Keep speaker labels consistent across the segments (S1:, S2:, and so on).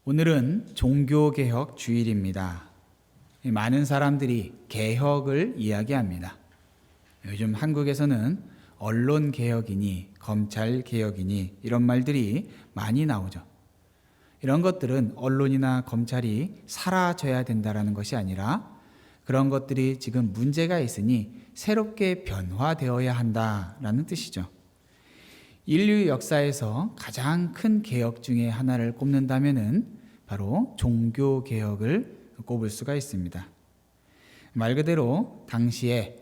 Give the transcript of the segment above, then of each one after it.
S1: 오늘은 종교개혁 주일입니다. 많은 사람들이 개혁을 이야기합니다. 요즘 한국에서는 언론개혁이니 검찰개혁이니 이런 말들이 많이 나오죠. 이런 것들은 언론이나 검찰이 사라져야 된다는 것이 아니라 그런 것들이 지금 문제가 있으니 새롭게 변화되어야 한다라는 뜻이죠. 인류 역사에서 가장 큰 개혁 중에 하나를 꼽는다면은 바로 종교개혁을 꼽을 수가 있습니다. 말 그대로 당시에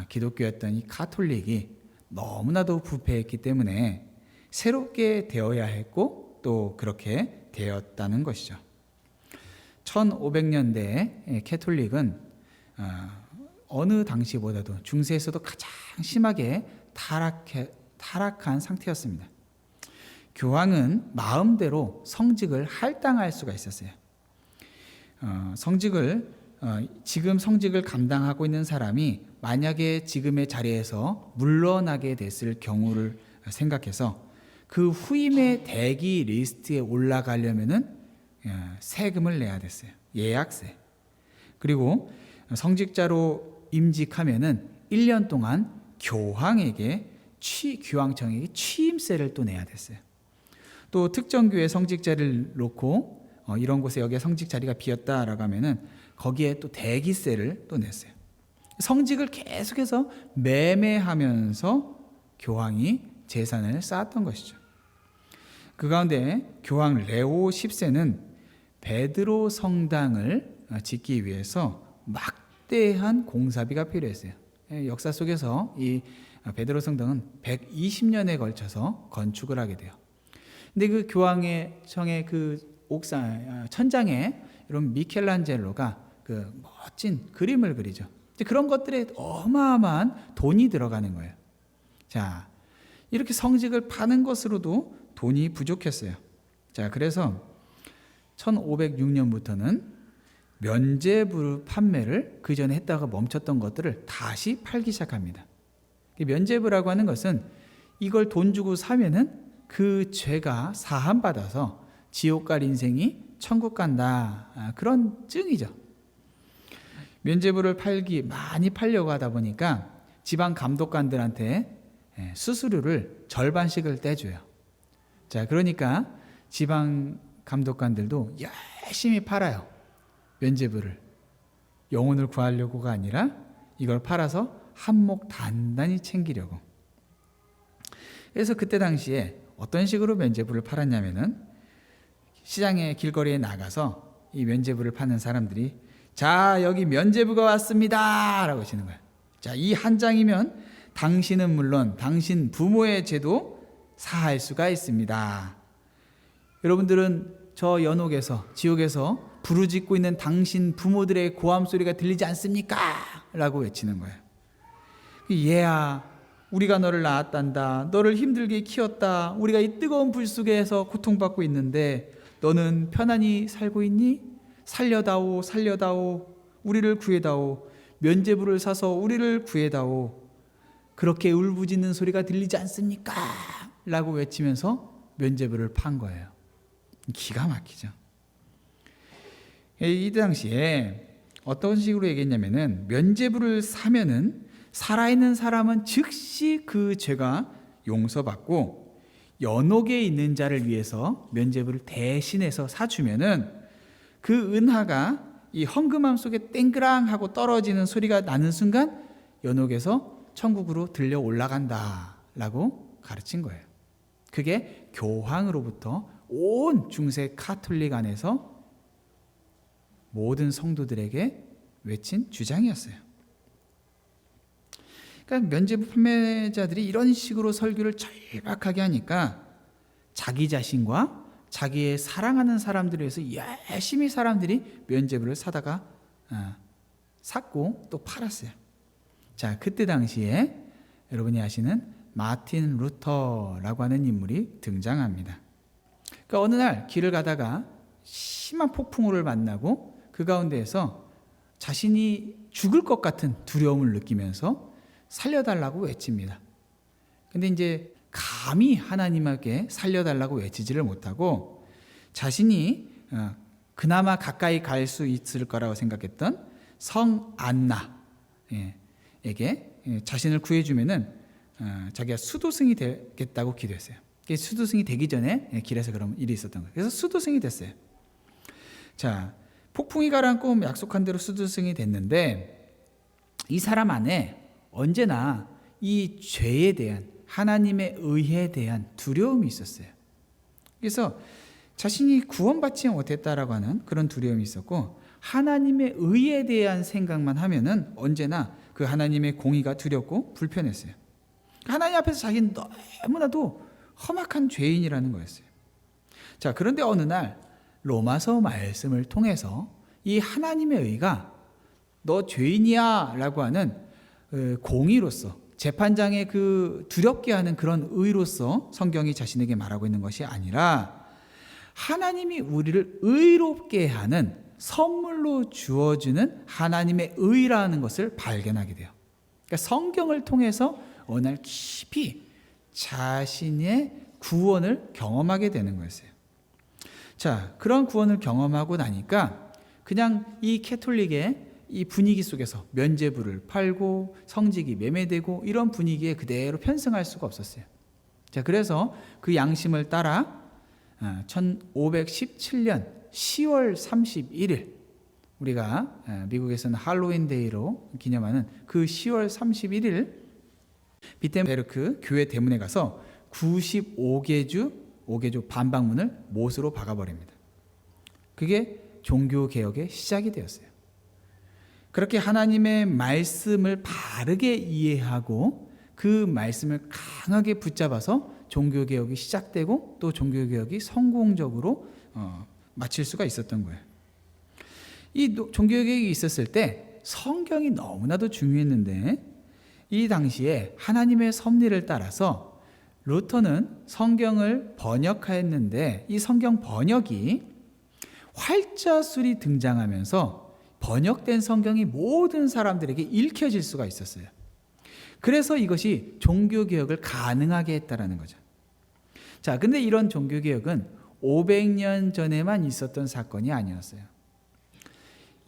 S1: 기독교였던 이 가톨릭이 너무나도 부패했기 때문에 새롭게 되어야 했고 또 그렇게 되었다는 것이죠. 1500년대에 캐톨릭은 어느 당시보다도 중세에서도 가장 심하게 타락한 상태였습니다. 교황은 마음대로 성직을 할당할 수가 있었어요. 지금 성직을 감당하고 있는 사람이 만약에 지금의 자리에서 물러나게 됐을 경우를 생각해서 그 후임의 대기 리스트에 올라가려면은 세금을 내야 됐어요. 예약세. 그리고 성직자로 임직하면은 1년 동안 교황청에게 취임세를 또 내야 됐어요. 또 특정 교회 성직자를 놓고 이런 곳에 여기에 성직 자리가 비었다라고 하면은 거기에 또 대기세를 또 냈어요. 성직을 계속해서 매매하면서 교황이 재산을 쌓았던 것이죠. 그 가운데 교황 레오 10세는 베드로 성당을 짓기 위해서 막대한 공사비가 필요했어요. 역사 속에서 이 베드로 성당은 120년에 걸쳐서 건축을 하게 돼요. 근데 그 교황의 청의 그 옥상 천장에 이런 미켈란젤로가 그 멋진 그림을 그리죠. 그런 것들에 어마어마한 돈이 들어가는 거예요. 자, 이렇게 성직을 파는 것으로도 돈이 부족했어요. 자, 그래서 1506년부터는 면죄부 판매를 그 전에 했다가 멈췄던 것들을 다시 팔기 시작합니다. 면죄부라고 하는 것은 이걸 돈 주고 사면은 그 죄가 사함받아서 지옥 갈 인생이 천국 간다, 그런 증이죠. 면죄부를 많이 팔려고 하다 보니까 지방 감독관들한테 수수료를 절반씩을 떼줘요. 자, 그러니까 지방 감독관들도 열심히 팔아요. 면죄부를 영혼을 구하려고가 아니라 이걸 팔아서 한몫 단단히 챙기려고. 그래서 그때 당시에 어떤 식으로 면죄부를 팔았냐면은 시장에 길거리에 나가서 이 면죄부를 파는 사람들이 자, 여기 면죄부가 왔습니다 라고 하시는 거예요. 자, 이 한 장이면 당신은 물론 당신 부모의 죄도 사할 수가 있습니다. 여러분들은 저 연옥에서 지옥에서 부르짖고 있는 당신 부모들의 고함 소리가 들리지 않습니까? 라고 외치는 거예요. 얘야, 우리가 너를 낳았단다. 너를 힘들게 키웠다. 우리가 이 뜨거운 불 속에서 고통받고 있는데 너는 편안히 살고 있니? 살려다오, 살려다오. 우리를 구해다오. 면죄부를 사서 우리를 구해다오. 그렇게 울부짖는 소리가 들리지 않습니까? 라고 외치면서 면죄부를 판 거예요. 기가 막히죠. 이 당시에 어떤 식으로 얘기했냐면은 면죄부를 사면은 살아있는 사람은 즉시 그 죄가 용서받고 연옥에 있는 자를 위해서 면죄부를 대신해서 사주면은 그 은하가 이 헝금함 속에 땡그랑하고 떨어지는 소리가 나는 순간 연옥에서 천국으로 들려 올라간다라고 가르친 거예요. 그게 교황으로부터 온 중세 가톨릭 안에서 모든 성도들에게 외친 주장이었어요. 그러니까 면죄부 판매자들이 이런 식으로 설교를 절박하게 하니까 자기 자신과 자기의 사랑하는 사람들을 위해서 열심히 사람들이 면죄부를 샀고 또 팔았어요. 자, 그때 당시에 여러분이 아시는 마틴 루터라고 하는 인물이 등장합니다. 그러니까 어느 날 길을 가다가 심한 폭풍우를 만나고 그 가운데에서 자신이 죽을 것 같은 두려움을 느끼면서 살려달라고 외칩니다. 근데 이제 감히 하나님에게 살려달라고 외치지를 못하고 자신이 그나마 가까이 갈 수 있을 거라고 생각했던 성 안나에게 자신을 구해주면은 자기가 수도승이 되겠다고 기도했어요. 수도승이 되기 전에 길에서 그런 일이 있었던 거예요. 그래서 수도승이 됐어요. 자, 폭풍이 가라앉고 약속한 대로 수도승이 됐는데 이 사람 안에 언제나 이 죄에 대한, 하나님의 의에 대한 두려움이 있었어요. 그래서 자신이 구원받지 못했다라고 하는 그런 두려움이 있었고, 하나님의 의에 대한 생각만 하면은 언제나 그 하나님의 공의가 두렵고 불편했어요. 하나님 앞에서 자기는 너무나도 험악한 죄인이라는 거였어요. 자, 그런데 어느 날 로마서 말씀을 통해서 이 하나님의 의가 너 죄인이야 라고 하는 공의로서, 재판장의 그 두렵게 하는 그런 의로서 성경이 자신에게 말하고 있는 것이 아니라 하나님이 우리를 의롭게 하는 선물로 주어주는 하나님의 의라는 것을 발견하게 돼요. 그러니까 성경을 통해서 어느 날 깊이 자신의 구원을 경험하게 되는 거였어요. 자, 그런 구원을 경험하고 나니까 그냥 이 캐톨릭의 이 분위기 속에서 면죄부를 팔고 성직이 매매되고 이런 분위기에 그대로 편승할 수가 없었어요. 자, 그래서 그 양심을 따라 1517년 10월 31일 우리가 미국에서는 할로윈 데이로 기념하는 그 10월 31일 비텐베르크 교회 대문에 가서 95개조 반박문을 못으로 박아버립니다. 그게 종교개혁의 시작이 되었어요. 그렇게 하나님의 말씀을 바르게 이해하고 그 말씀을 강하게 붙잡아서 종교개혁이 시작되고 또 종교개혁이 성공적으로 마칠 수가 있었던 거예요. 이 종교개혁이 있었을 때 성경이 너무나도 중요했는데 이 당시에 하나님의 섭리를 따라서 루터는 성경을 번역하였는데 이 성경 번역이 활자술이 등장하면서 번역된 성경이 모든 사람들에게 읽혀질 수가 있었어요. 그래서 이것이 종교개혁을 가능하게 했다라는 거죠. 자, 근데 이런 종교개혁은 500년 전에만 있었던 사건이 아니었어요.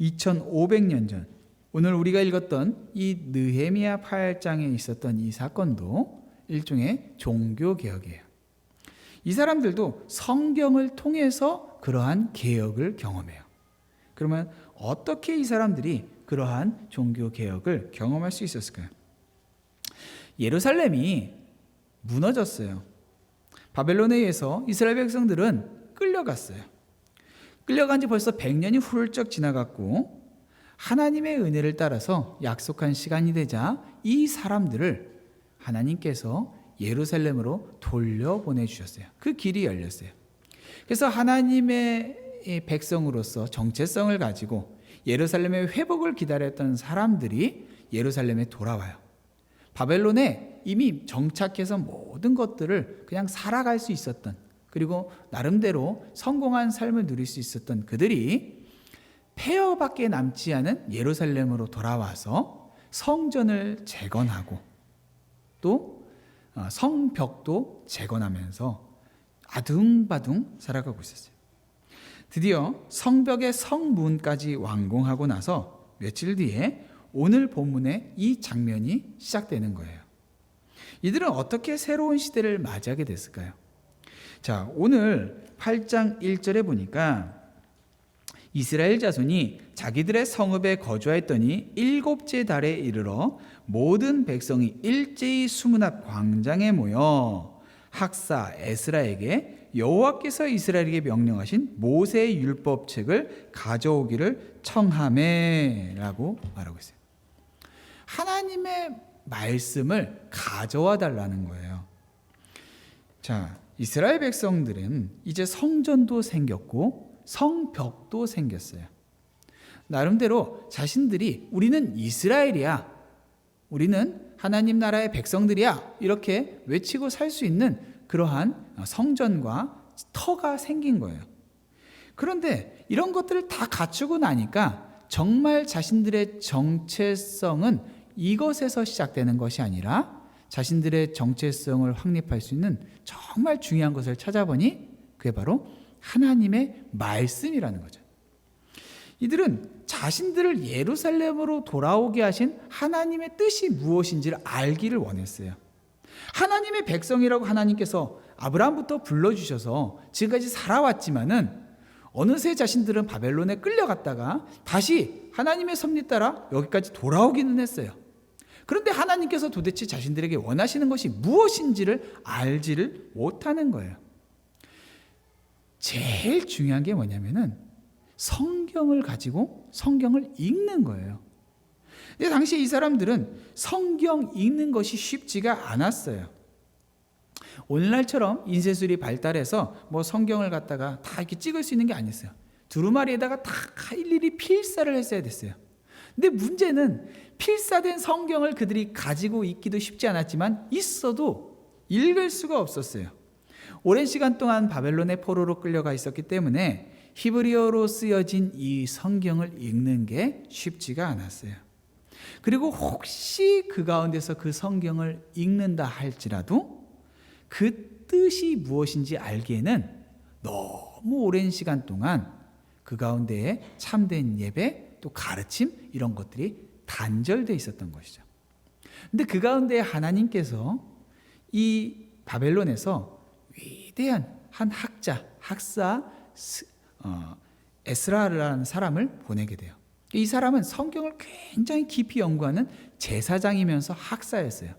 S1: 2500년 전, 오늘 우리가 읽었던 이 느헤미야 8장에 있었던 이 사건도 일종의 종교개혁이에요. 이 사람들도 성경을 통해서 그러한 개혁을 경험해요. 그러면 어떻게 이 사람들이 그러한 종교개혁을 경험할 수 있었을까요? 예루살렘이 무너졌어요. 바벨론에 의해서 이스라엘 백성들은 끌려갔어요. 끌려간 지 벌써 100년이 훌쩍 지나갔고 하나님의 은혜를 따라서 약속한 시간이 되자 이 사람들을 하나님께서 예루살렘으로 돌려보내주셨어요. 그 길이 열렸어요. 그래서 하나님의 백성으로서 정체성을 가지고 예루살렘의 회복을 기다렸던 사람들이 예루살렘에 돌아와요. 바벨론에 이미 정착해서 모든 것들을 그냥 살아갈 수 있었던, 그리고 나름대로 성공한 삶을 누릴 수 있었던 그들이 폐허밖에 남지 않은 예루살렘으로 돌아와서 성전을 재건하고 또 성벽도 재건하면서 아둥바둥 살아가고 있었어요. 드디어 성벽의 성문까지 완공하고 나서 며칠 뒤에 오늘 본문의 이 장면이 시작되는 거예요. 이들은 어떻게 새로운 시대를 맞이하게 됐을까요? 자, 오늘 8장 1절에 보니까 이스라엘 자손이 자기들의 성읍에 거주하였더니 7째 달에 이르러 모든 백성이 일제히 수문 앞 광장에 모여 학사 에스라에게 여호와께서 이스라엘에게 명령하신 모세의 율법책을 가져오기를 청하매라고 말하고 있어요. 하나님의 말씀을 가져와 달라는 거예요. 자, 이스라엘 백성들은 이제 성전도 생겼고 성벽도 생겼어요. 나름대로 자신들이 우리는 이스라엘이야, 우리는 하나님 나라의 백성들이야 이렇게 외치고 살 수 있는 그러한 성전과 터가 생긴 거예요. 그런데 이런 것들을 다 갖추고 나니까 정말 자신들의 정체성은 이것에서 시작되는 것이 아니라 자신들의 정체성을 확립할 수 있는 정말 중요한 것을 찾아보니 그게 바로 하나님의 말씀이라는 거죠. 이들은 자신들을 예루살렘으로 돌아오게 하신 하나님의 뜻이 무엇인지를 알기를 원했어요. 하나님의 백성이라고 하나님께서 아브라함부터 불러주셔서 지금까지 살아왔지만은 어느새 자신들은 바벨론에 끌려갔다가 다시 하나님의 섭리 따라 여기까지 돌아오기는 했어요. 그런데 하나님께서 도대체 자신들에게 원하시는 것이 무엇인지를 알지를 못하는 거예요. 제일 중요한 게 뭐냐면은 성경을 가지고 성경을 읽는 거예요. 근데 당시 이 사람들은 성경 읽는 것이 쉽지가 않았어요. 오늘날처럼 인쇄술이 발달해서 뭐 성경을 갖다가 다 이렇게 찍을 수 있는 게 아니었어요. 두루마리에다가 다 일일이 필사를 했어야 됐어요. 근데 문제는 필사된 성경을 그들이 가지고 있기도 쉽지 않았지만 있어도 읽을 수가 없었어요. 오랜 시간 동안 바벨론의 포로로 끌려가 있었기 때문에 히브리어로 쓰여진 이 성경을 읽는 게 쉽지가 않았어요. 그리고 혹시 그 가운데서 그 성경을 읽는다 할지라도 그 뜻이 무엇인지 알기에는 너무 오랜 시간 동안 그 가운데에 참된 예배 또 가르침 이런 것들이 단절되어 있었던 것이죠. 근데 그 가운데 하나님께서 이 바벨론에서 위대한 한 학사 에스라라는 사람을 보내게 돼요. 이 사람은 성경을 굉장히 깊이 연구하는 제사장이면서 학사였어요.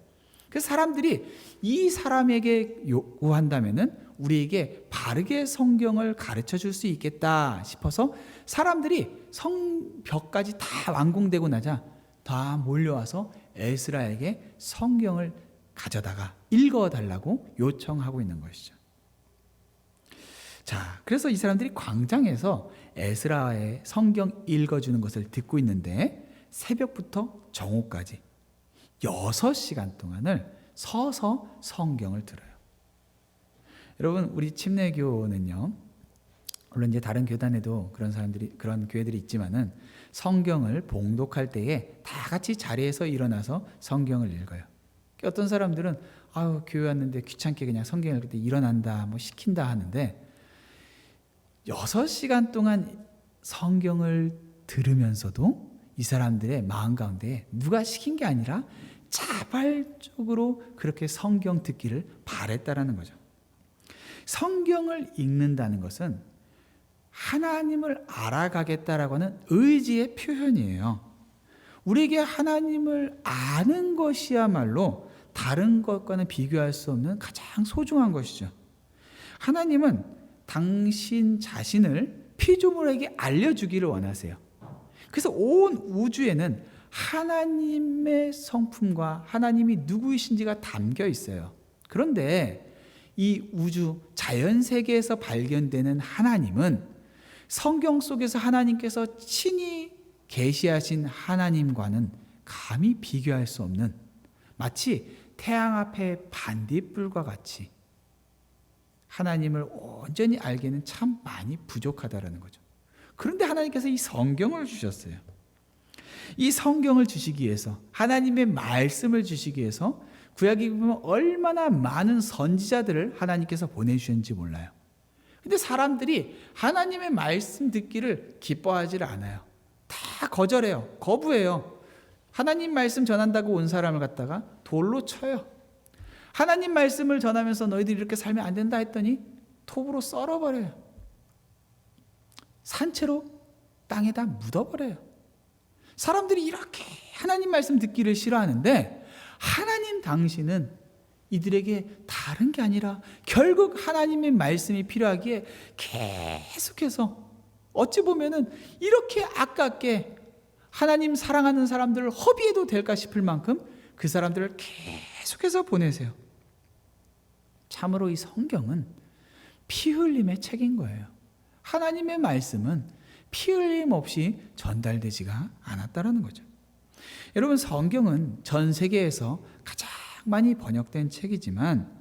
S1: 그래서 사람들이 이 사람에게 요구한다면은 우리에게 바르게 성경을 가르쳐 줄 수 있겠다 싶어서 사람들이 성벽까지 다 완공되고 나자 다 몰려와서 에스라에게 성경을 가져다가 읽어달라고 요청하고 있는 것이죠. 자, 그래서 이 사람들이 광장에서 에스라의 성경 읽어주는 것을 듣고 있는데 새벽부터 정오까지 6시간 동안을 서서 성경을 들어요. 여러분, 우리 침례교는요, 물론 이제 다른 교단에도 그런 교회들이 있지만은 성경을 봉독할 때에 다 같이 자리에서 일어나서 성경을 읽어요. 어떤 사람들은 교회 왔는데 귀찮게 그냥 성경 읽을 때 일어난다, 뭐 시킨다 하는데 6시간 동안 성경을 들으면서도 이 사람들의 마음 가운데 누가 시킨 게 아니라 자발적으로 그렇게 성경 듣기를 바랬다라는 거죠. 성경을 읽는다는 것은 하나님을 알아가겠다라고 하는 의지의 표현이에요. 우리에게 하나님을 아는 것이야말로 다른 것과는 비교할 수 없는 가장 소중한 것이죠. 하나님은 당신 자신을 피조물에게 알려주기를 원하세요. 그래서 온 우주에는 하나님의 성품과 하나님이 누구이신지가 담겨 있어요. 그런데 이 우주 자연 세계에서 발견되는 하나님은 성경 속에서 하나님께서 친히 계시하신 하나님과는 감히 비교할 수 없는, 마치 태양 앞에 반딧불과 같이 하나님을 온전히 알기에는 참 많이 부족하다라는 거죠. 그런데 하나님께서 이 성경을 주셨어요. 이 성경을 주시기 위해서, 하나님의 말씀을 주시기 위해서 구약에 보면 얼마나 많은 선지자들을 하나님께서 보내주셨는지 몰라요. 근데 사람들이 하나님의 말씀 듣기를 기뻐하지 않아요. 다 거절해요. 거부해요. 하나님 말씀 전한다고 온 사람을 갖다가 돌로 쳐요. 하나님 말씀을 전하면서 너희들이 이렇게 살면 안 된다 했더니 톱으로 썰어버려요. 산채로 땅에다 묻어버려요. 사람들이 이렇게 하나님 말씀 듣기를 싫어하는데 하나님 당신은 이들에게 다른 게 아니라 결국 하나님의 말씀이 필요하기에 계속해서 어찌 보면은 이렇게 아깝게 하나님 사랑하는 사람들을 허비해도 될까 싶을 만큼 그 사람들을 계속해서 보내세요. 참으로 이 성경은 피 흘림의 책인 거예요. 하나님의 말씀은 피 흘림 없이 전달되지가 않았다라는 거죠. 여러분, 성경은 전 세계에서 가장 많이 번역된 책이지만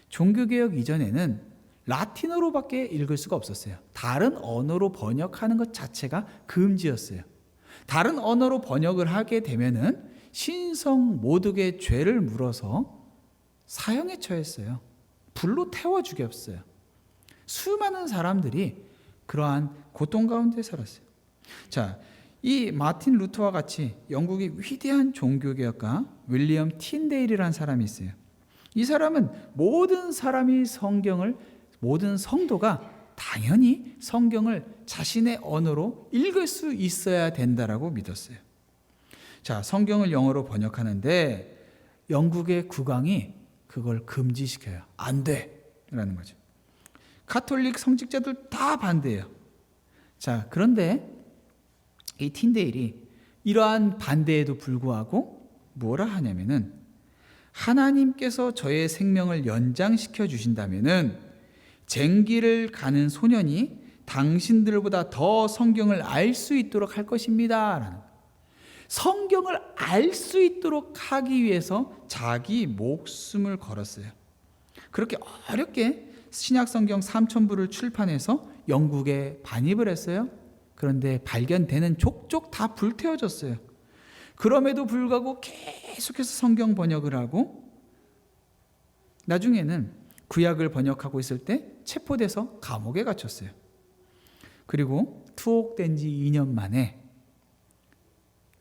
S1: 종교개혁 이전에는 라틴어로밖에 읽을 수가 없었어요. 다른 언어로 번역하는 것 자체가 금지였어요. 다른 언어로 번역을 하게 되면은 신성 모독의 죄를 물어서 사형에 처했어요. 불로 태워 죽였어요. 수많은 사람들이 그러한 고통 가운데 살았어요. 자, 이 마틴 루터와 같이 영국의 위대한 종교개혁가 윌리엄 틴데일이라는 사람이 있어요. 이 사람은 모든 성도가 당연히 성경을 자신의 언어로 읽을 수 있어야 된다라고 믿었어요. 자, 성경을 영어로 번역하는데 영국의 국왕이 그걸 금지시켜요. 안 돼! 라는 거죠. 가톨릭 성직자들 다 반대해요. 자, 그런데 이 틴데일이 이러한 반대에도 불구하고 뭐라 하냐면은 하나님께서 저의 생명을 연장시켜 주신다면은 쟁기를 가는 소년이 당신들보다 더 성경을 알 수 있도록 할 것입니다. 라는 성경을 알 수 있도록 하기 위해서 자기 목숨을 걸었어요. 그렇게 어렵게 신약 성경 3,000부를 출판해서 영국에 반입을 했어요. 그런데 발견되는 족족 다 불태워졌어요. 그럼에도 불구하고 계속해서 성경 번역을 하고 나중에는 구약을 번역하고 있을 때 체포돼서 감옥에 갇혔어요. 그리고 투옥된 지 2년 만에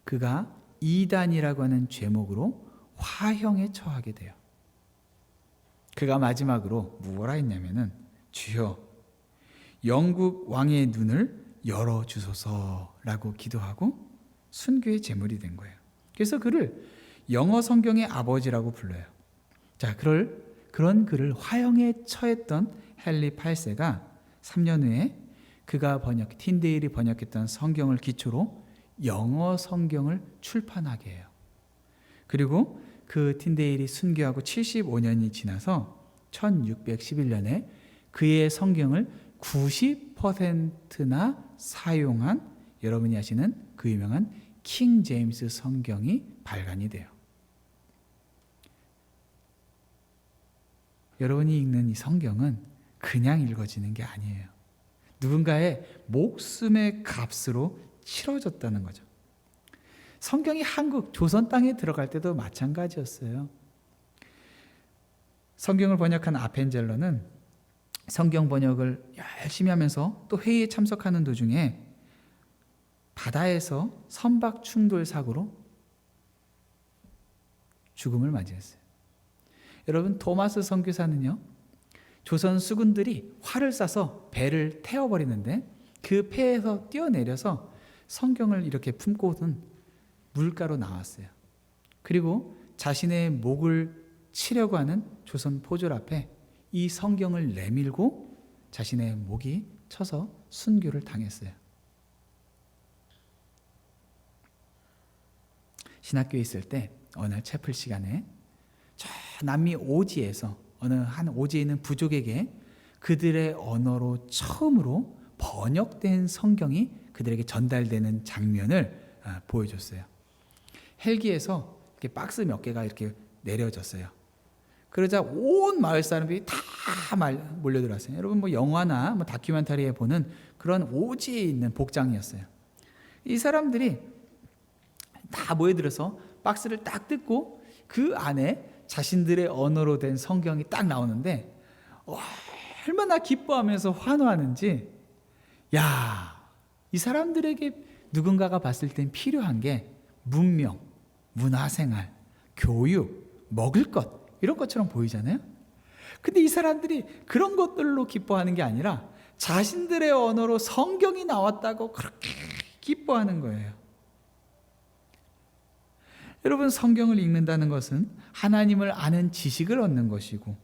S1: 그가 이단이라고 하는 죄목으로 화형에 처하게 돼요. 그가 마지막으로 뭐라 했냐면은 주여 영국 왕의 눈을 열어주소서라고 기도하고 순교의 제물이 된 거예요. 그래서 그를 영어 성경의 아버지라고 불러요. 자, 그런 그를 화형에 처했던 헨리 8세가 3년 후에 그가 틴데일이 번역했던 성경을 기초로 영어 성경을 출판하게 해요. 그리고 그 틴데일이 순교하고 75년이 지나서 1611년에 그의 성경을 90%나 사용한 여러분이 아시는 그 유명한 킹 제임스 성경이 발간이 돼요. 여러분이 읽는 이 성경은 그냥 읽어지는 게 아니에요. 누군가의 목숨의 값으로 치러졌다는 거죠. 성경이 한국 조선 땅에 들어갈 때도 마찬가지였어요. 성경을 번역한 아펜젤러는 성경 번역을 열심히 하면서 또 회의에 참석하는 도중에 바다에서 선박 충돌 사고로 죽음을 맞이했어요. 여러분, 토마스 선교사는요, 조선 수군들이 활을 쏴서 배를 태워버리는데 그 배에서 뛰어내려서 성경을 이렇게 품고는 물가로 나왔어요. 그리고 자신의 목을 치려고 하는 조선 포졸 앞에 이 성경을 내밀고 자신의 목이 쳐서 순교를 당했어요. 신학교에 있을 때 어느 날 채플 시간에 저 남미 오지에서 어느 한 오지에 있는 부족에게 그들의 언어로 처음으로 번역된 성경이 그들에게 전달되는 장면을 보여줬어요. 헬기에서 이렇게 박스 몇 개가 이렇게 내려졌어요. 그러자 온 마을 사람들이 다 몰려들었어요. 여러분 뭐 영화나 뭐 다큐멘터리에 보는 그런 오지에 있는 복장이었어요. 이 사람들이 다 모여들어서 박스를 딱 뜯고 그 안에 자신들의 언어로 된 성경이 딱 나오는데 얼마나 기뻐하면서 환호하는지, 이 사람들에게 누군가가 봤을 땐 필요한 게 문명, 문화생활, 교육, 먹을 것 이런 것처럼 보이잖아요. 근데 이 사람들이 그런 것들로 기뻐하는 게 아니라 자신들의 언어로 성경이 나왔다고 그렇게 기뻐하는 거예요. 여러분, 성경을 읽는다는 것은 하나님을 아는 지식을 얻는 것이고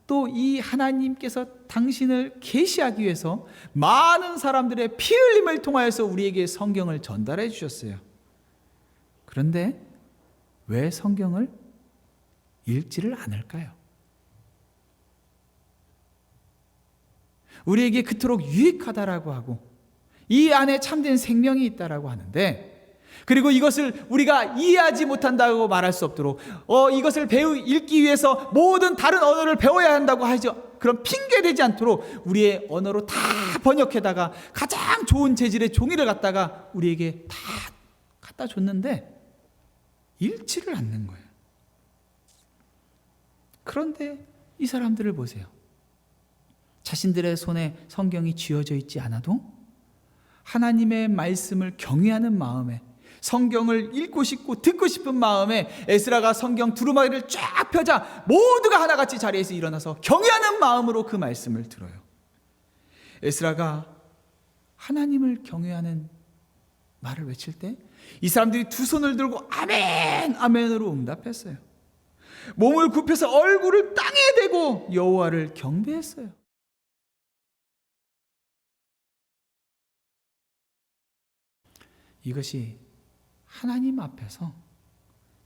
S1: 또 이 하나님께서 당신을 계시하기 위해서 많은 사람들의 피 흘림을 통하여서 우리에게 성경을 전달해 주셨어요. 그런데 왜 성경을 읽지를 않을까요? 우리에게 그토록 유익하다라고 하고 이 안에 참된 생명이 있다라고 하는데, 그리고 이것을 우리가 이해하지 못한다고 말할 수 없도록 이것을 읽기 위해서 모든 다른 언어를 배워야 한다고 하죠. 그런 핑계되지 않도록 우리의 언어로 다 번역해다가 가장 좋은 재질의 종이를 갖다가 우리에게 다 갖다 줬는데 읽지를 않는 거예요. 그런데 이 사람들을 보세요. 자신들의 손에 성경이 쥐어져 있지 않아도 하나님의 말씀을 경외하는 마음에, 성경을 읽고 싶고 듣고 싶은 마음에 에스라가 성경 두루마리를 쫙 펴자 모두가 하나같이 자리에서 일어나서 경외하는 마음으로 그 말씀을 들어요. 에스라가 하나님을 경외하는 말을 외칠 때 이 사람들이 두 손을 들고 아멘, 아멘으로 응답했어요. 몸을 굽혀서 얼굴을 땅에 대고 여호와를 경배했어요. 이것이 하나님 앞에서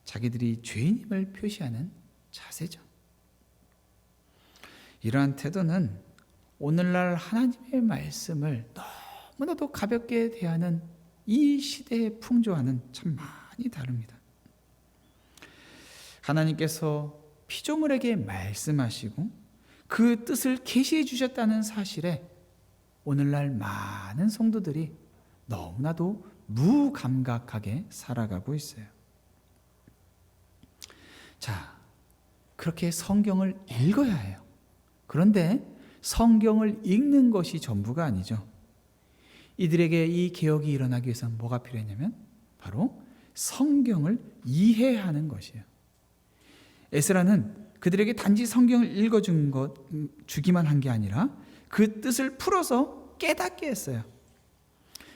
S1: 자기들이 죄인임을 표시하는 자세죠. 이러한 태도는 오늘날 하나님의 말씀을 너무나도 가볍게 대하는 이 시대의 풍조와는 참 많이 다릅니다. 하나님께서 피조물에게 말씀하시고 그 뜻을 계시해 주셨다는 사실에 오늘날 많은 성도들이 너무나도 무감각하게 살아가고 있어요. 자, 그렇게 성경을 읽어야 해요. 그런데 성경을 읽는 것이 전부가 아니죠. 이들에게 이 개혁이 일어나기 위해서는 뭐가 필요했냐면 바로 성경을 이해하는 것이에요. 에스라는 그들에게 단지 성경을 주기만 한 게 아니라 그 뜻을 풀어서 깨닫게 했어요.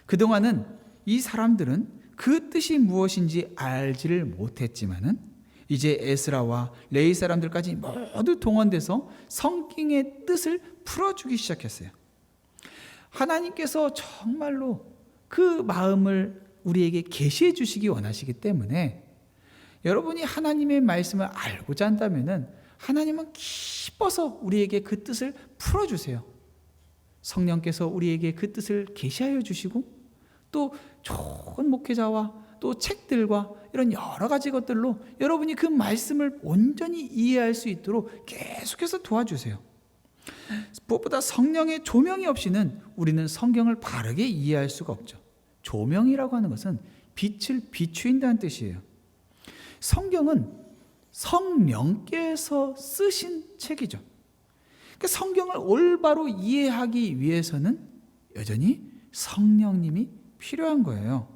S1: 그동안은 이 사람들은 그 뜻이 무엇인지 알지를 못했지만은 이제 에스라와 레위 사람들까지 모두 동원돼서 성경의 뜻을 풀어주기 시작했어요. 하나님께서 정말로 그 마음을 우리에게 계시해 주시기 원하시기 때문에 여러분이 하나님의 말씀을 알고자 한다면은 하나님은 기뻐서 우리에게 그 뜻을 풀어주세요. 성령께서 우리에게 그 뜻을 계시하여 주시고 또 좋은 목회자와 또 책들과 이런 여러 가지 것들로 여러분이 그 말씀을 온전히 이해할 수 있도록 계속해서 도와주세요. 무엇보다 성령의 조명이 없이는 우리는 성경을 바르게 이해할 수가 없죠. 조명이라고 하는 것은 빛을 비추인다는 뜻이에요. 성경은 성령께서 쓰신 책이죠. 그러니까 성경을 올바로 이해하기 위해서는 여전히 성령님이 필요한 거예요.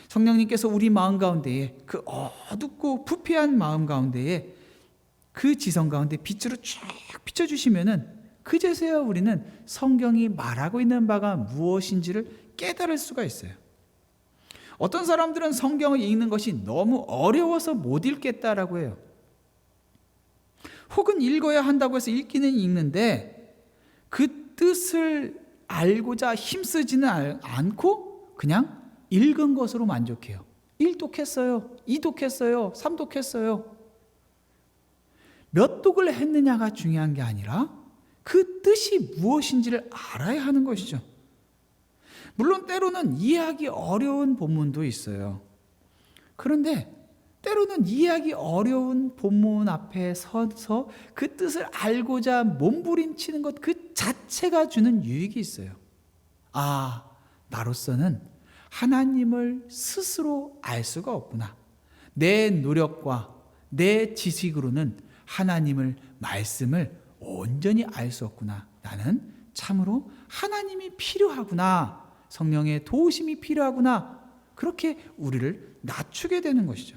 S1: 성령님께서 우리 마음 가운데에 그 어둡고 부패한 마음 가운데에 그 지성 가운데 빛으로 쫙 비춰주시면은 그제서야 우리는 성경이 말하고 있는 바가 무엇인지를 깨달을 수가 있어요. 어떤 사람들은 성경을 읽는 것이 너무 어려워서 못 읽겠다라고 해요. 혹은 읽어야 한다고 해서 읽기는 읽는데 그 뜻을 알고자 힘쓰지는 않고 그냥 읽은 것으로 만족해요. 1독했어요. 2독했어요. 3독했어요. 몇 독을 했느냐가 중요한 게 아니라 그 뜻이 무엇인지를 알아야 하는 것이죠. 물론 때로는 이해하기 어려운 본문도 있어요. 그런데 때로는 이해하기 어려운 본문 앞에 서서 그 뜻을 알고자 몸부림치는 것 그 자체가 주는 유익이 있어요. 아, 나로서는 하나님을 스스로 알 수가 없구나. 내 노력과 내 지식으로는 하나님을 말씀을 온전히 알 수 없구나. 나는 참으로 하나님이 필요하구나. 성령의 도우심이 필요하구나. 그렇게 우리를 낮추게 되는 것이죠.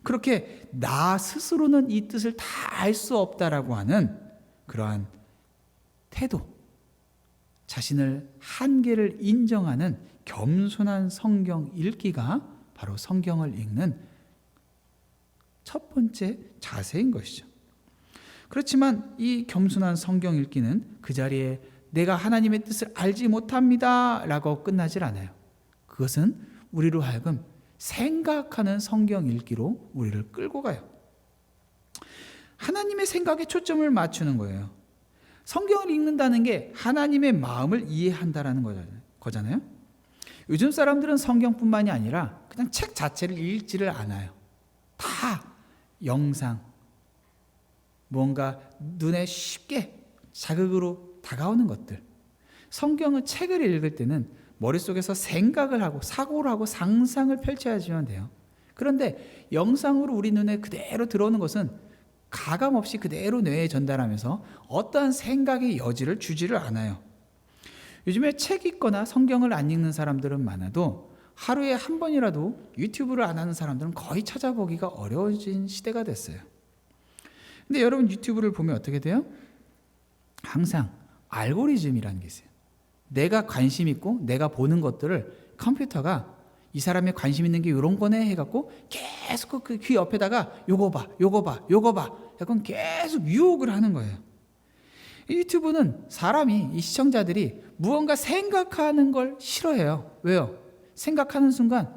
S1: 그렇게 나 스스로는 이 뜻을 다 알 수 없다라고 하는 그러한 태도, 자신을 한계를 인정하는 겸손한 성경 읽기가 바로 성경을 읽는 첫 번째 자세인 것이죠. 그렇지만 이 겸손한 성경 읽기는 그 자리에 내가 하나님의 뜻을 알지 못합니다 라고 끝나질 않아요. 그것은 우리로 하여금 생각하는 성경 읽기로 우리를 끌고 가요. 하나님의 생각에 초점을 맞추는 거예요. 성경을 읽는다는 게 하나님의 마음을 이해한다라는 거잖아요. 요즘 사람들은 성경뿐만이 아니라 그냥 책 자체를 읽지를 않아요. 다 영상, 뭔가 눈에 쉽게 자극으로 다가오는 것들. 성경은 책을 읽을 때는 머릿속에서 생각을 하고 사고를 하고 상상을 펼쳐야지만 돼요. 그런데 영상으로 우리 눈에 그대로 들어오는 것은 가감 없이 그대로 뇌에 전달하면서 어떠한 생각의 여지를 주지를 않아요. 요즘에 책 읽거나 성경을 안 읽는 사람들은 많아도 하루에 한 번이라도 유튜브를 안 하는 사람들은 거의 찾아보기가 어려워진 시대가 됐어요. 근데 여러분 유튜브를 보면 어떻게 돼요? 항상 알고리즘이라는 게 있어요. 내가 관심 있고 내가 보는 것들을 컴퓨터가 이 사람이 관심 있는 게 이런 거네 해갖고 계속 그 귀 옆에다가 요거 봐, 요거 봐, 요거 봐. 약간 계속 유혹을 하는 거예요. 유튜브는 사람이, 이 시청자들이 무언가 생각하는 걸 싫어해요. 왜요? 생각하는 순간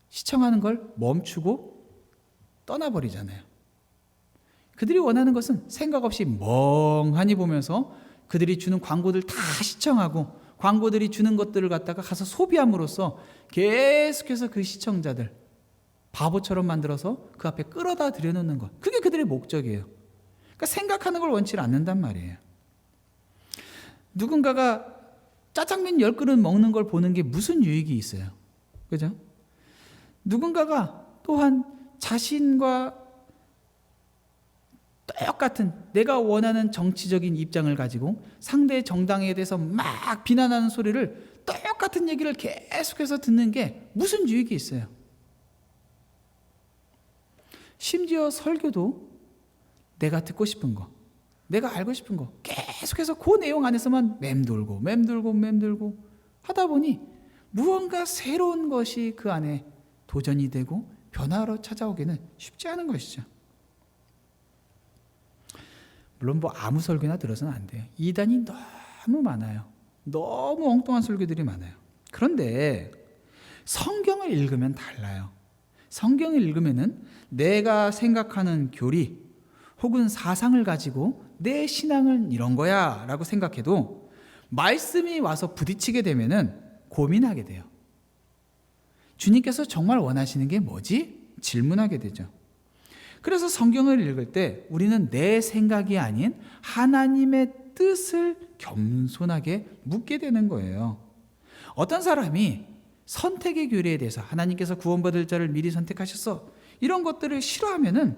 S1: 시청하는 걸 멈추고 떠나버리잖아요. 그들이 원하는 것은 생각 없이 멍하니 보면서 그들이 주는 광고들 다 시청하고 광고들이 주는 것들을 갖다가 가서 소비함으로써 계속해서 그 시청자들 바보처럼 만들어서 그 앞에 끌어다 들여놓는 것. 그게 그들의 목적이에요. 그러니까 생각하는 걸 원치 않는단 말이에요. 누군가가 짜장면 10그릇 먹는 걸 보는 게 무슨 유익이 있어요? 그죠? 누군가가 또한 자신과 똑같은 내가 원하는 정치적인 입장을 가지고 상대 정당에 대해서 막 비난하는 소리를 똑같은 얘기를 계속해서 듣는 게 무슨 유익이 있어요? 심지어 설교도 내가 듣고 싶은 거, 내가 알고 싶은 거 계속해서 그 내용 안에서만 맴돌고 하다 보니 무언가 새로운 것이 그 안에 도전이 되고 변화로 찾아오기는 쉽지 않은 것이죠. 물론 뭐 아무 설교나 들어서는 안 돼요. 이단이 너무 많아요. 너무 엉뚱한 설교들이 많아요. 그런데 성경을 읽으면 달라요. 성경을 읽으면은 내가 생각하는 교리 혹은 사상을 가지고 내 신앙은 이런 거야 라고 생각해도 말씀이 와서 부딪히게 되면은 고민하게 돼요. 주님께서 정말 원하시는 게 뭐지? 질문하게 되죠. 그래서 성경을 읽을 때 우리는 내 생각이 아닌 하나님의 뜻을 겸손하게 묻게 되는 거예요. 어떤 사람이 선택의 교리에 대해서 하나님께서 구원받을 자를 미리 선택하셨어 이런 것들을 싫어하면은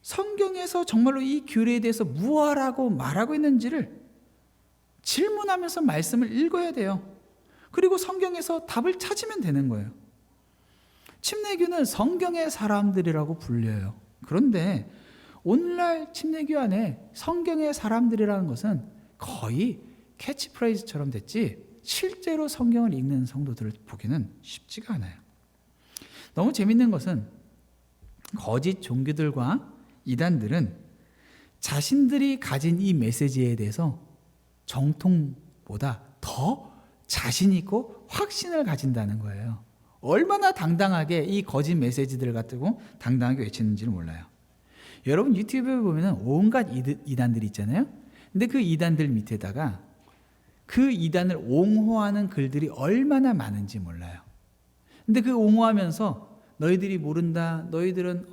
S1: 성경에서 정말로 이 교리에 대해서 무엇라고 말하고 있는지를 질문하면서 말씀을 읽어야 돼요. 그리고 성경에서 답을 찾으면 되는 거예요. 침례교는 성경의 사람들이라고 불려요. 그런데 오늘날 침례교 안에 성경의 사람들이라는 것은 거의 캐치프레이즈처럼 됐지 실제로 성경을 읽는 성도들을 보기는 쉽지가 않아요. 너무 재밌는 것은 거짓 종교들과 이단들은 자신들이 가진 이 메시지에 대해서 정통보다 더 자신 있고 확신을 가진다는 거예요. 얼마나 당당하게 이 거짓 메시지들을 가지고 당당하게 외치는지를 몰라요. 여러분 유튜브에 보면 온갖 이단들이 있잖아요. 근데 그 이단들 밑에다가 그 이단을 옹호하는 글들이 얼마나 많은지 몰라요. 근데 그 옹호하면서 너희들이 모른다. 너희들은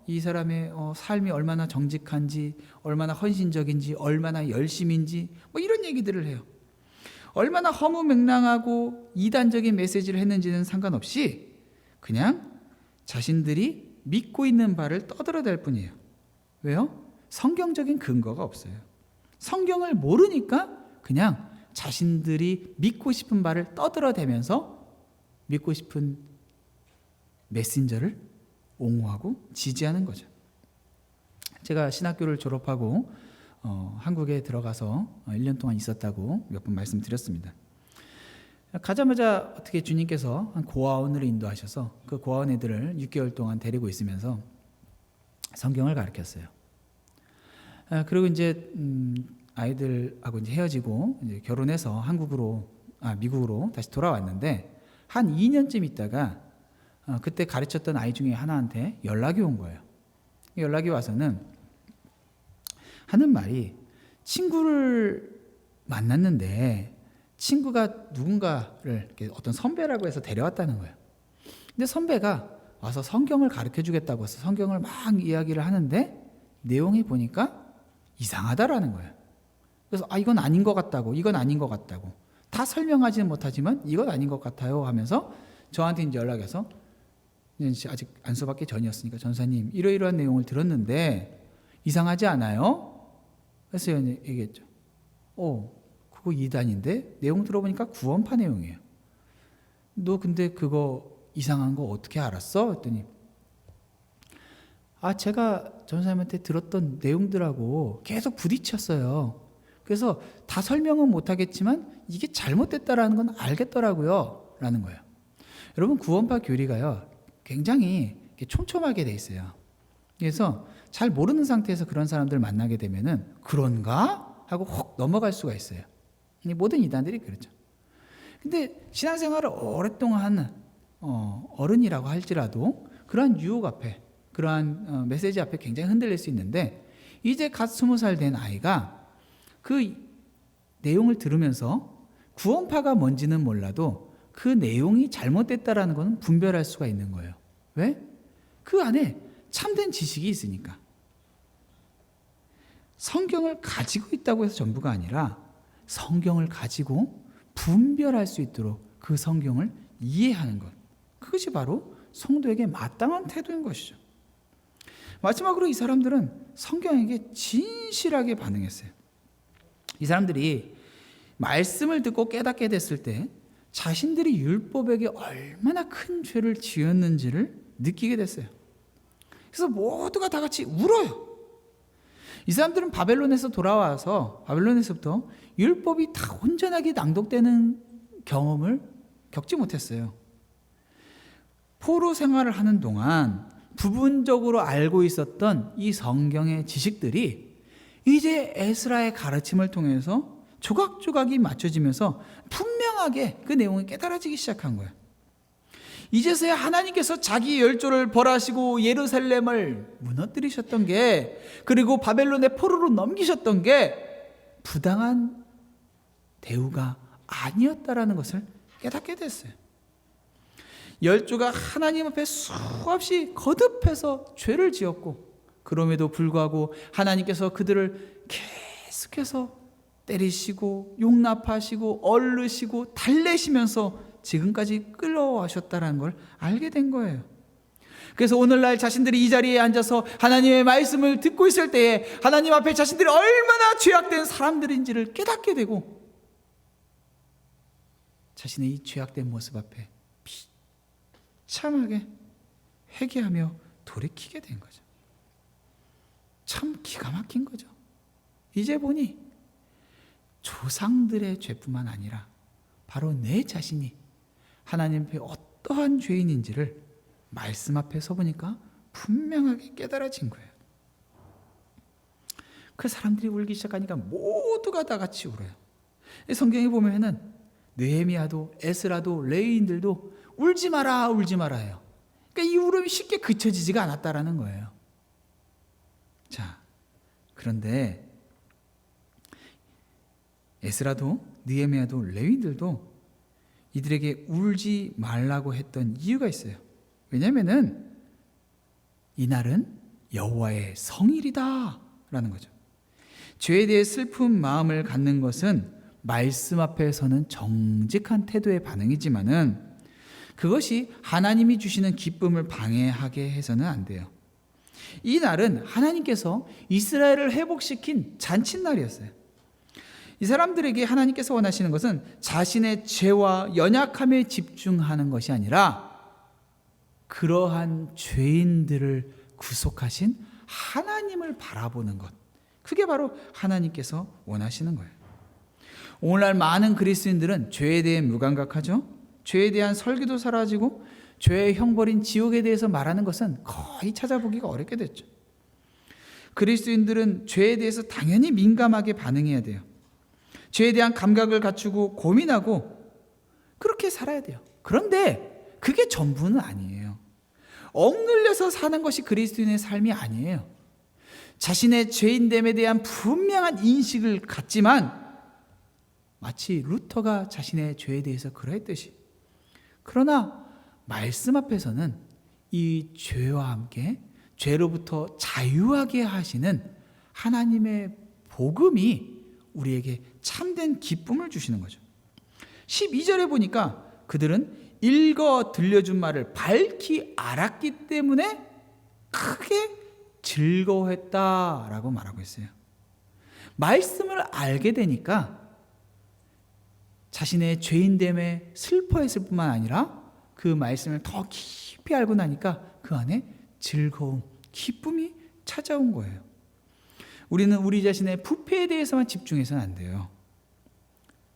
S1: 이 사람의 삶이 얼마나 정직한지, 얼마나 헌신적인지, 얼마나 열심인지 뭐 이런 얘기들을 해요. 얼마나 허무맹랑하고 이단적인 메시지를 했는지는 상관없이 그냥 자신들이 믿고 있는 바를 떠들어댈 뿐이에요. 왜요? 성경적인 근거가 없어요. 성경을 모르니까 그냥 자신들이 믿고 싶은 바를 떠들어대면서 믿고 싶은 메신저를 옹호하고 지지하는 거죠. 제가 신학교를 졸업하고 한국에 들어가서 1년 동안 있었다고 몇 번 말씀드렸습니다. 가자마자 어떻게 주님께서 한 고아원으로 인도하셔서 그 고아원 애들을 6개월 동안 데리고 있으면서 성경을 가르쳤어요. 그리고 이제 아이들하고 이제 헤어지고 이제 결혼해서 미국으로 다시 돌아왔는데 한 2년쯤 있다가 그때 가르쳤던 아이 중에 하나한테 연락이 온 거예요. 연락이 와서는 하는 말이 친구를 만났는데 친구가 누군가를 어떤 선배라고 해서 데려왔다는 거예요. 근데 선배가 와서 성경을 가르쳐 주겠다고 해서 성경을 막 이야기를 하는데 내용이 보니까 이상하다라는 거예요. 그래서 이건 아닌 것 같다고, 이건 아닌 것 같다고 다 설명하지는 못하지만 이건 아닌 것 같아요 하면서 저한테 이제 연락해서 아직 안수받기 전이었으니까 전사님 이러이러한 내용을 들었는데 이상하지 않아요? 그래서 얘기했죠. 그거 이단인데 내용 들어보니까 구원파 내용이에요. 너 근데 그거 이상한 거 어떻게 알았어? 했더니 제가 전사님한테 들었던 내용들하고 계속 부딪혔어요. 그래서 다 설명은 못하겠지만 이게 잘못됐다라는 건 알겠더라고요. 라는 거예요. 여러분, 구원파 교리가요, 굉장히 촘촘하게 돼 있어요. 그래서 잘 모르는 상태에서 그런 사람들 만나게 되면은 그런가? 하고 혹 넘어갈 수가 있어요. 모든 이단들이 그렇죠. 근데 신앙생활을 오랫동안 어른이라고 할지라도 그러한 유혹 앞에, 그러한 메시지 앞에 굉장히 흔들릴 수 있는데, 이제 갓 20살 된 아이가 그 내용을 들으면서 구원파가 뭔지는 몰라도 그 내용이 잘못됐다라는 것은 분별할 수가 있는 거예요. 왜? 그 안에 참된 지식이 있으니까. 성경을 가지고 있다고 해서 전부가 아니라 성경을 가지고 분별할 수 있도록 그 성경을 이해하는 것, 그것이 바로 성도에게 마땅한 태도인 것이죠. 마지막으로 이 사람들은 성경에게 진실하게 반응했어요. 이 사람들이 말씀을 듣고 깨닫게 됐을 때 자신들이 율법에게 얼마나 큰 죄를 지었는지를 느끼게 됐어요. 그래서 모두가 다 같이 울어요. 이 사람들은 바벨론에서 돌아와서 바벨론에서부터 율법이 다 온전하게 낭독되는 경험을 겪지 못했어요. 포로 생활을 하는 동안 부분적으로 알고 있었던 이 성경의 지식들이 이제 에스라의 가르침을 통해서 조각조각이 맞춰지면서 분명하게 그 내용이 깨달아지기 시작한 거예요. 이제서야 하나님께서 자기 열조를 벌하시고 예루살렘을 무너뜨리셨던 게, 그리고 바벨론의 포로로 넘기셨던 게 부당한 대우가 아니었다라는 것을 깨닫게 됐어요. 열조가 하나님 앞에 수없이 거듭해서 죄를 지었고, 그럼에도 불구하고 하나님께서 그들을 계속해서 때리시고 용납하시고 얼르시고 달래시면서 지금까지 끌어와셨다는 걸 알게 된 거예요. 그래서 오늘날 자신들이 이 자리에 앉아서 하나님의 말씀을 듣고 있을 때에 하나님 앞에 자신들이 얼마나 죄악된 사람들인지를 깨닫게 되고, 자신의 이 죄악된 모습 앞에 비참하게 회개하며 돌이키게 된 거죠. 참 기가 막힌 거죠. 이제 보니 조상들의 죄뿐만 아니라 바로 내 자신이 하나님 앞에 어떠한 죄인인지를 말씀 앞에 서보니까 분명하게 깨달아진 거예요. 그 사람들이 울기 시작하니까 모두가 다 같이 울어요. 성경에 보면은 느헤미야도 에스라도 레위인들도 울지 마라 울지 마라 해요. 그러니까 이 울음이 쉽게 그쳐지지가 않았다라는 거예요. 자, 그런데 에스라도 느헤미야도 레위인들도 이들에게 울지 말라고 했던 이유가 있어요. 왜냐하면은 이날은 여호와의 성일이다 라는 거죠. 죄에 대해 슬픈 마음을 갖는 것은 말씀 앞에서는 정직한 태도의 반응이지만은 그것이 하나님이 주시는 기쁨을 방해하게 해서는 안 돼요. 이 날은 하나님께서 이스라엘을 회복시킨 잔칫날이었어요. 이 사람들에게 하나님께서 원하시는 것은 자신의 죄와 연약함에 집중하는 것이 아니라 그러한 죄인들을 구속하신 하나님을 바라보는 것, 그게 바로 하나님께서 원하시는 거예요. 오늘날 많은 그리스도인들은 죄에 대해 무감각하죠. 죄에 대한 설교도 사라지고 죄의 형벌인 지옥에 대해서 말하는 것은 거의 찾아보기가 어렵게 됐죠. 그리스도인들은 죄에 대해서 당연히 민감하게 반응해야 돼요. 죄에 대한 감각을 갖추고 고민하고 그렇게 살아야 돼요. 그런데 그게 전부는 아니에요. 억눌려서 사는 것이 그리스도인의 삶이 아니에요. 자신의 죄인됨에 대한 분명한 인식을 갖지만 마치 루터가 자신의 죄에 대해서 그러했듯이, 그러나 말씀 앞에서는 이 죄와 함께 죄로부터 자유하게 하시는 하나님의 복음이 우리에게 참된 기쁨을 주시는 거죠. 12절에 보니까 그들은 읽어 들려준 말을 밝히 알았기 때문에 크게 즐거워했다라고 말하고 있어요. 말씀을 알게 되니까 자신의 죄인됨에 슬퍼했을 뿐만 아니라 그 말씀을 더 깊이 알고 나니까 그 안에 즐거움, 기쁨이 찾아온 거예요. 우리는 우리 자신의 부패에 대해서만 집중해서는 안 돼요.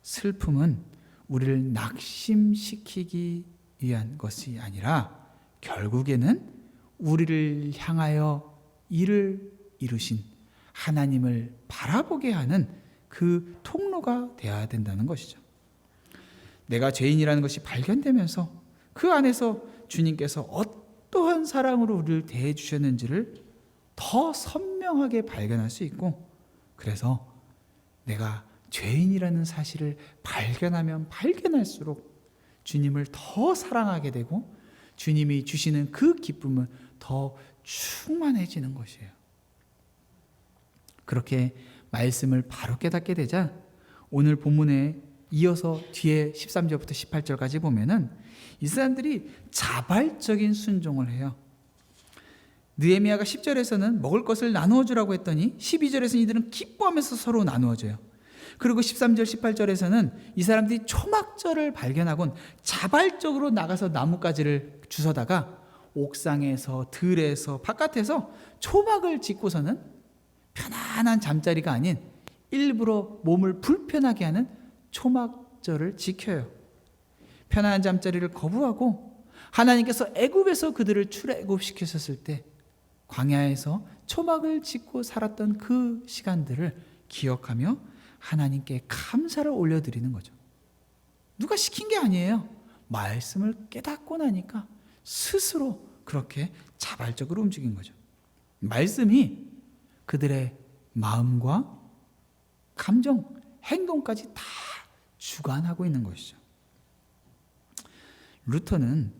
S1: 슬픔은 우리를 낙심시키기 위한 것이 아니라 결국에는 우리를 향하여 일을 이루신 하나님을 바라보게 하는 그 통로가 되어야 된다는 것이죠. 내가 죄인이라는 것이 발견되면서 그 안에서 주님께서 어떠한 사랑으로 우리를 대해 주셨는지를 더 선명하게 발견할 수 있고, 그래서 내가 죄인이라는 사실을 발견하면 발견할수록 주님을 더 사랑하게 되고 주님이 주시는 그 기쁨은 더 충만해지는 것이에요. 그렇게 말씀을 바로 깨닫게 되자 오늘 본문에 이어서 뒤에 13절부터 18절까지 보면은 이 사람들이 자발적인 순종을 해요. 느헤미야가 10절에서는 먹을 것을 나누어 주라고 했더니 12절에서는 이들은 기뻐하면서 서로 나누어 줘요. 그리고 13절 18절에서는 이 사람들이 초막절을 발견하곤 자발적으로 나가서 나뭇가지를 주워다가 옥상에서 들에서 바깥에서 초막을 짓고서는 편안한 잠자리가 아닌 일부러 몸을 불편하게 하는 초막절을 지켜요. 편안한 잠자리를 거부하고 하나님께서 애굽에서 그들을 출애굽시키셨을 때 광야에서 초막을 짓고 살았던 그 시간들을 기억하며 하나님께 감사를 올려드리는 거죠. 누가 시킨 게 아니에요. 말씀을 깨닫고 나니까 스스로 그렇게 자발적으로 움직인 거죠. 말씀이 그들의 마음과 감정, 행동까지 다 주관하고 있는 것이죠. 루터는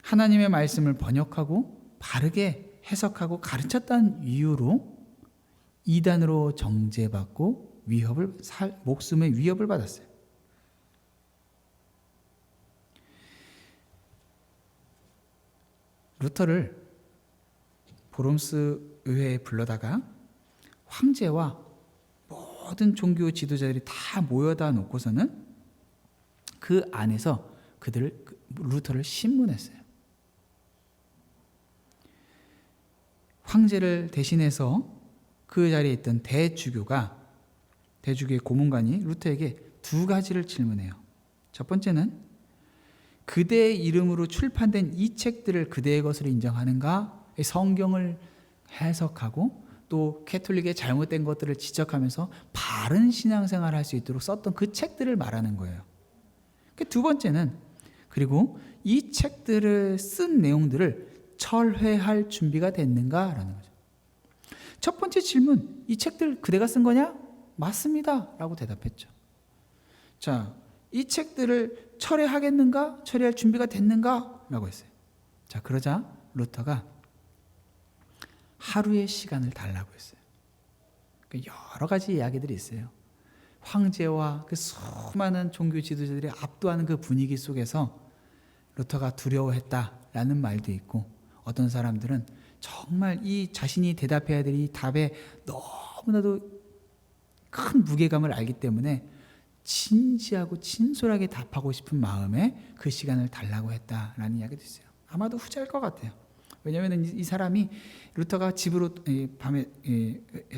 S1: 하나님의 말씀을 번역하고 바르게 해석하고 가르쳤다는 이유로 이단으로 정죄받고 목숨의 위협을 받았어요. 루터를 보름스 의회에 불러다가 황제와 모든 종교 지도자들이 다 모여다 놓고서는 그 안에서 루터를 신문했어요. 황제를 대신해서 그 자리에 있던 대주교의 고문관이 루터에게 두 가지를 질문해요. 첫 번째는 그대의 이름으로 출판된 이 책들을 그대의 것으로 인정하는가? 성경을 해석하고 또 캐톨릭의 잘못된 것들을 지적하면서 바른 신앙생활을 할 수 있도록 썼던 그 책들을 말하는 거예요. 두 번째는 그리고 이 책들을 쓴 내용들을 철회할 준비가 됐는가라는 거죠. 첫 번째 질문, 이 책들 그대가 쓴 거냐? 맞습니다 라고 대답했죠. 자, 이 책들을 철회하겠는가? 철회할 준비가 됐는가? 라고 했어요. 자, 그러자 루터가 하루의 시간을 달라고 했어요. 여러 가지 이야기들이 있어요. 황제와 그 수많은 종교 지도자들이 압도하는 그 분위기 속에서 루터가 두려워했다라는 말도 있고, 어떤 사람들은 정말 이 자신이 대답해야 될 이 답에 너무나도 큰 무게감을 알기 때문에 진지하고 진솔하게 답하고 싶은 마음에 그 시간을 달라고 했다라는 이야기도 있어요. 아마도 후자일 것 같아요. 왜냐하면 이 사람이 루터가 집으로 밤에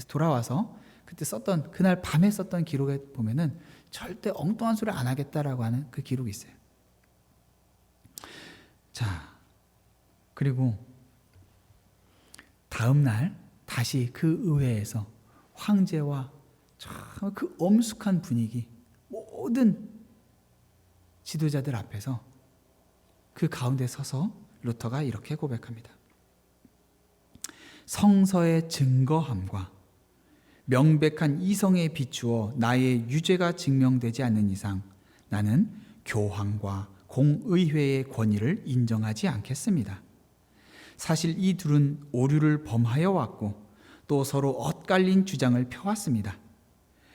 S1: 돌아와서 그때 썼던, 그날 밤에 썼던 기록에 보면은 절대 엉뚱한 소리 안 하겠다라고 하는 그 기록이 있어요. 자, 그리고 다음 날 다시 그 의회에서 황제와 정말 그 엄숙한 분위기, 모든 지도자들 앞에서 그 가운데 서서 루터가 이렇게 고백합니다. 성서의 증거함과 명백한 이성에 비추어 나의 유죄가 증명되지 않는 이상 나는 교황과 공의회의 권위를 인정하지 않겠습니다. 사실 이 둘은 오류를 범하여 왔고 또 서로 엇갈린 주장을 펴왔습니다.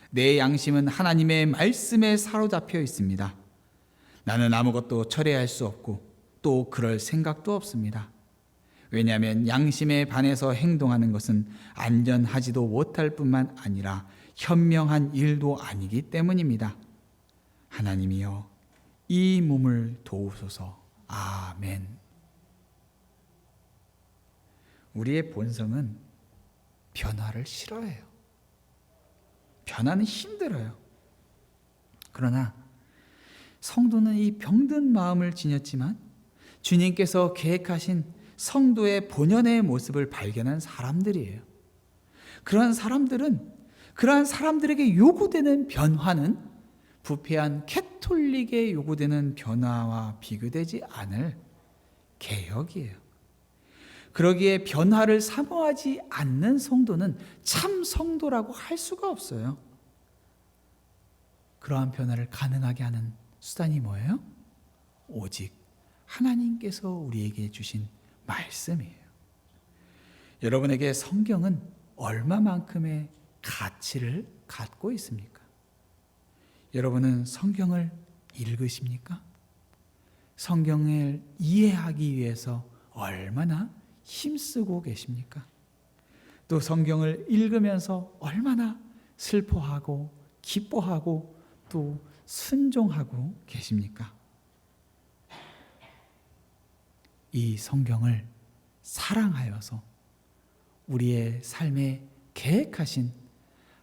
S1: 내 양심은 하나님의 말씀에 사로잡혀 있습니다. 나는 아무것도 철회할 수 없고 또 그럴 생각도 없습니다. 왜냐하면 양심에 반해서 행동하는 것은 안전하지도 못할 뿐만 아니라 현명한 일도 아니기 때문입니다. 하나님이여 이 몸을 도우소서. 아멘. 우리의 본성은 변화를 싫어해요. 변화는 힘들어요. 그러나 성도는 이 병든 마음을 지녔지만 주님께서 계획하신 성도의 본연의 모습을 발견한 사람들이에요. 그러한 사람들에게 요구되는 변화는 부패한 캐톨릭에 요구되는 변화와 비교되지 않을 개혁이에요. 그러기에 변화를 사모하지 않는 성도는 참 성도라고 할 수가 없어요. 그러한 변화를 가능하게 하는 수단이 뭐예요? 오직 하나님께서 우리에게 주신 말씀이에요. 여러분에게 성경은 얼마만큼의 가치를 갖고 있습니까? 여러분은 성경을 읽으십니까? 성경을 이해하기 위해서 얼마나 힘쓰고 계십니까? 또 성경을 읽으면서 얼마나 슬퍼하고 기뻐하고 또 순종하고 계십니까? 이 성경을 사랑하여서 우리의 삶에 계획하신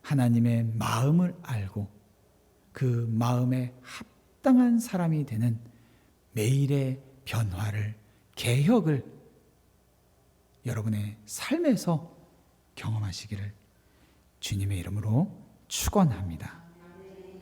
S1: 하나님의 마음을 알고 그 마음에 합당한 사람이 되는 매일의 변화를, 개혁을 여러분의 삶에서 경험하시기를 주님의 이름으로 축원합니다.